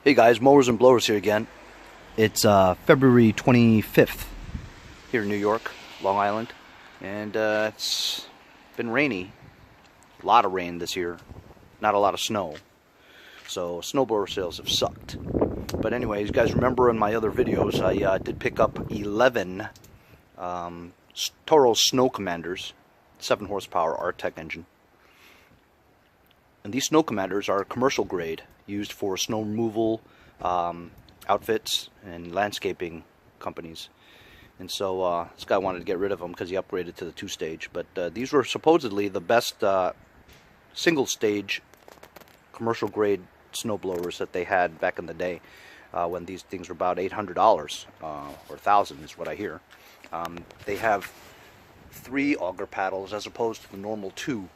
Hey guys, Mowers and Blowers here again. It's February 25th here in New York, Long Island, and it's been rainy. A lot of rain this year, not a lot of snow. So snowblower sales have sucked. But anyways, you guys remember in my other videos I did pick up 11 Toro Snow Commanders, 7 horsepower R-Tech engine. And these Snow Commanders are commercial grade, used for snow removal outfits and landscaping companies. And so this guy wanted to get rid of them because he upgraded to the 2-stage. But these were supposedly the best single-stage commercial grade snow blowers that they had back in the day, when these things were about $800 or $1,000 is what I hear. They have 3 auger paddles as opposed to the normal 2.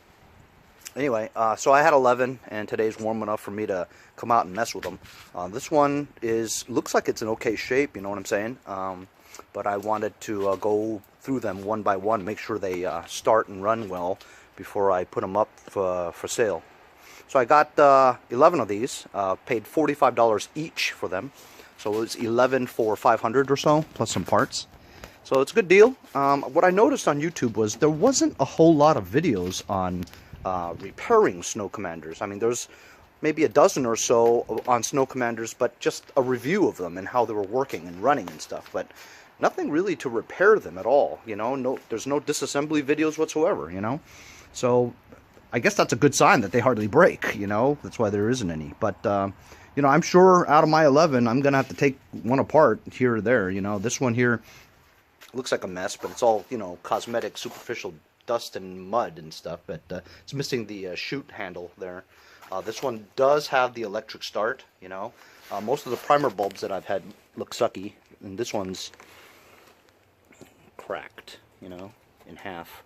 Anyway, so I had 11, and today's warm enough for me to come out and mess with them. This one looks like it's in okay shape, you know what I'm saying? But I wanted to go through them one by one, make sure they start and run well before I put them up for sale. So I got 11 of these, paid $45 each for them. So it was 11 for $500 or so, plus some parts. So it's a good deal. What I noticed on YouTube was there wasn't a whole lot of videos on repairing Snow Commanders. I mean, there's maybe a dozen or so on Snow Commanders, but just a review of them and how they were working and running and stuff. But nothing really to repair them at all, you know. There's no disassembly videos whatsoever, you know. So I guess that's a good sign that they hardly break, you know. That's why there isn't any. But you know, I'm sure out of my 11, I'm gonna have to take one apart here or there. You know, this one here looks like a mess, but it's all, you know, cosmetic, superficial dust and mud and stuff, but it's missing the chute handle there. This one does have the electric start, you know. Most of the primer bulbs that I've had look sucky, and this one's cracked, you know, in half.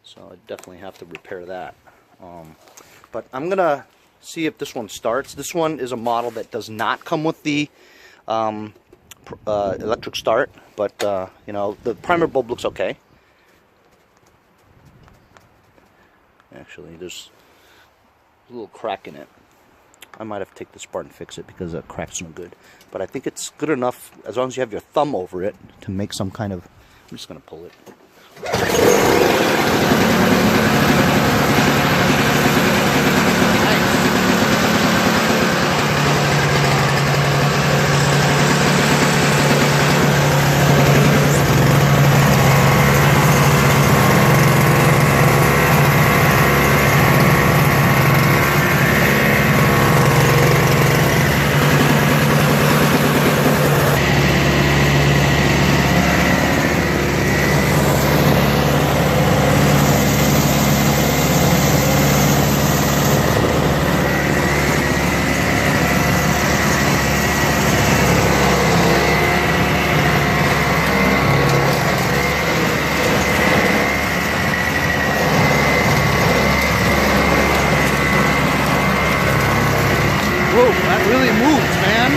So I definitely have to repair that. But I'm gonna see if this one starts. This one is a model that does not come with the electric start, but you know, the primer bulb looks okay. Actually, there's a little crack in it. I might have to take this apart and fix it because that crack's no good. But I think it's good enough as long as you have your thumb over it to make some kind of... I'm just going to pull it. Whoa, that really moves, man.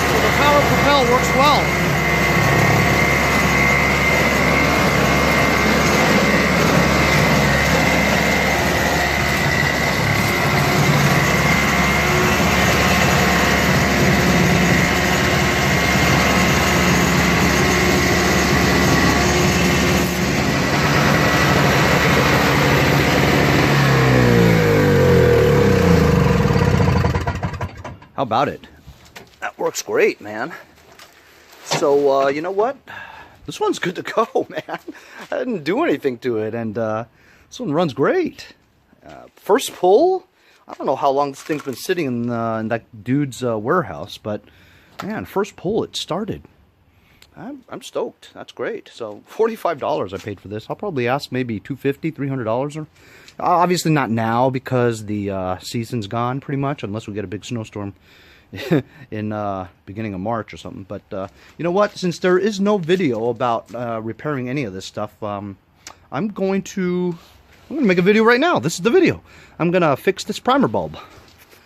So the power propel works well. How about it? That works great, man. So, you know what? This one's good to go, man. I didn't do anything to it, and this one runs great. First pull, I don't know how long this thing's been sitting in that dude's warehouse, but, man, first pull, it started. I'm stoked. That's great. So, $45 I paid for this. I'll probably ask maybe $250, $300 or... Obviously not now because the season's gone pretty much, unless we get a big snowstorm in beginning of March or something. But you know what? Since there is no video about repairing any of this stuff, I'm going to make a video right now. This is the video. I'm gonna fix this primer bulb.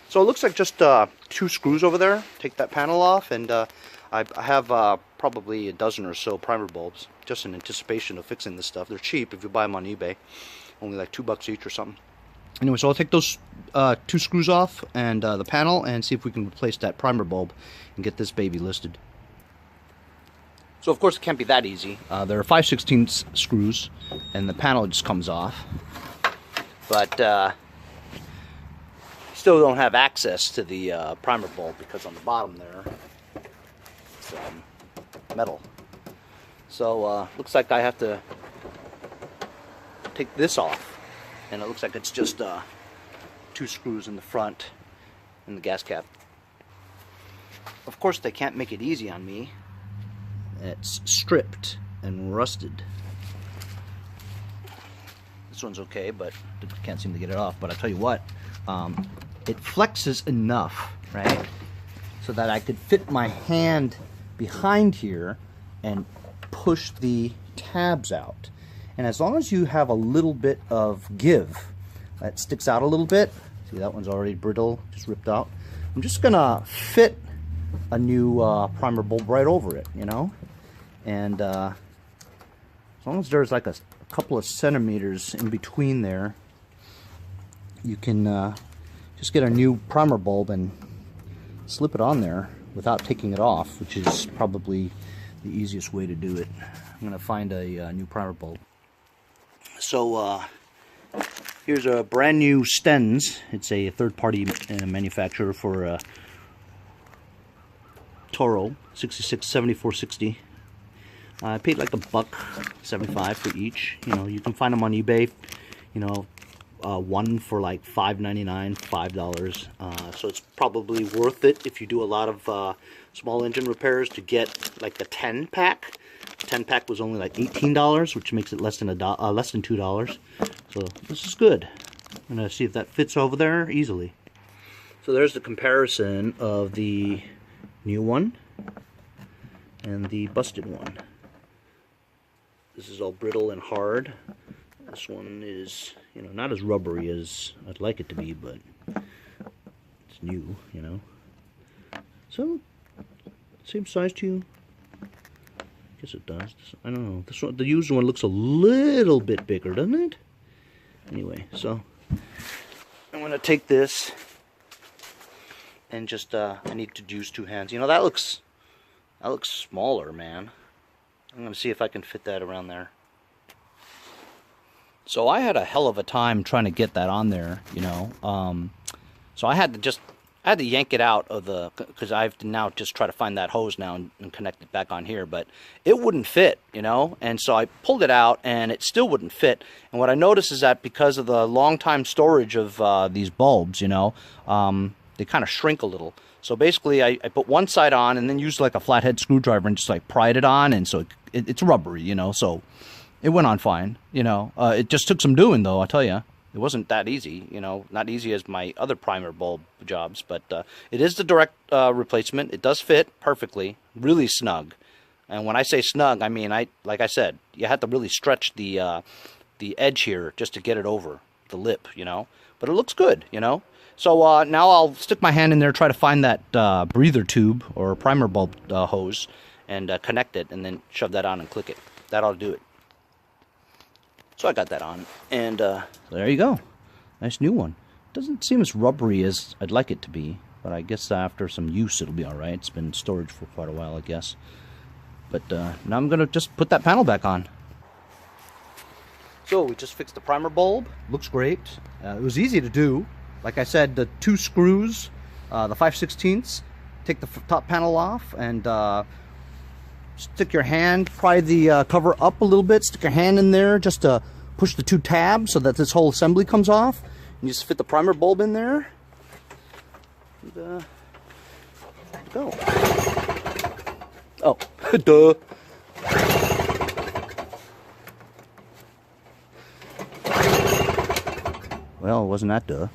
So it looks like just 2 screws over there. Take that panel off, and I have probably a dozen or so primer bulbs, just in anticipation of fixing this stuff. They're cheap if you buy them on eBay. Only like $2 each or something. Anyway, so I'll take those 2 screws off and the panel and see if we can replace that primer bulb and get this baby listed. So of course it can't be that easy. There are 5/16 screws and the panel just comes off. But still don't have access to the primer bulb because on the bottom there it's metal. So looks like I have to take this off. And it looks like it's just 2 screws in the front and the gas cap. Of course they can't make it easy on me. It's stripped and rusted. This one's okay, but I can't seem to get it off. But I tell you what, it flexes enough, right, so that I could fit my hand behind here and push the tabs out. And as long as you have a little bit of give, that sticks out a little bit. See, that one's already brittle, just ripped out. I'm just gonna fit a new primer bulb right over it, you know? And as long as there's like a couple of centimeters in between there, you can just get a new primer bulb and slip it on there without taking it off, which is probably the easiest way to do it. I'm gonna find a new primer bulb. So here's a brand new Stens. It's a third-party manufacturer for Toro 66/74/60. I paid like $1.75 for each. You know, you can find them on eBay. You know, one for like $5.99, $5. So it's probably worth it if you do a lot of small engine repairs to get like the 10-pack. 10-pack was only like $18, which makes it less than $2. So this is good. I'm gonna see if that fits over there easily. So there's the comparison of the new one and the busted one. This is all brittle and hard. This one is, you know, not as rubbery as I'd like it to be, but it's new, you know. So same size to you. I guess it does. I don't know. This one, the used one, looks a little bit bigger, doesn't it? Anyway, so I'm gonna take this and just I need to use 2 hands. You know, that looks smaller, man. I'm gonna see if I can fit that around there. So I had a hell of a time trying to get that on there, you know. So I had to yank it out of the, because I have to now just try to find that hose now and connect it back on here, but it wouldn't fit, you know. And so I pulled it out and it still wouldn't fit. And what I noticed is that because of the long time storage of these bulbs, you know, they kind of shrink a little. So basically I put one side on and then used like a flathead screwdriver and just like pried it on, and so it's rubbery, you know, so it went on fine, you know. It just took some doing though, I'll tell you. It wasn't that easy, you know, not easy as my other primer bulb jobs, but it is the direct replacement. It does fit perfectly, really snug. And when I say snug, I mean, like I said, you had to really stretch the edge here just to get it over the lip, you know. But it looks good, you know. So now I'll stick my hand in there, try to find that breather tube or primer bulb hose and connect it, and then shove that on and click it. That ought to do it. So I got that on, and there you go. Nice new one. Doesn't seem as rubbery as I'd like it to be, but I guess after some use it'll be alright. It's been in storage for quite a while, I guess. But now I'm going to just put that panel back on. So we just fixed the primer bulb. Looks great. It was easy to do. Like I said, the 2 screws, the 5/16, take the top panel off and stick your hand, pry the cover up a little bit, stick your hand in there just to push the 2 tabs so that this whole assembly comes off. And you just fit the primer bulb in there. And, go. Oh, duh. Well, it wasn't that duh.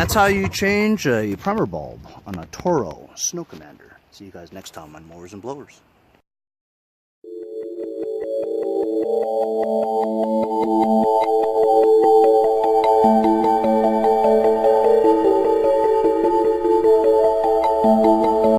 that's how you change a primer bulb on a Toro Snow Commander. See you guys next time on Mowers and Blowers.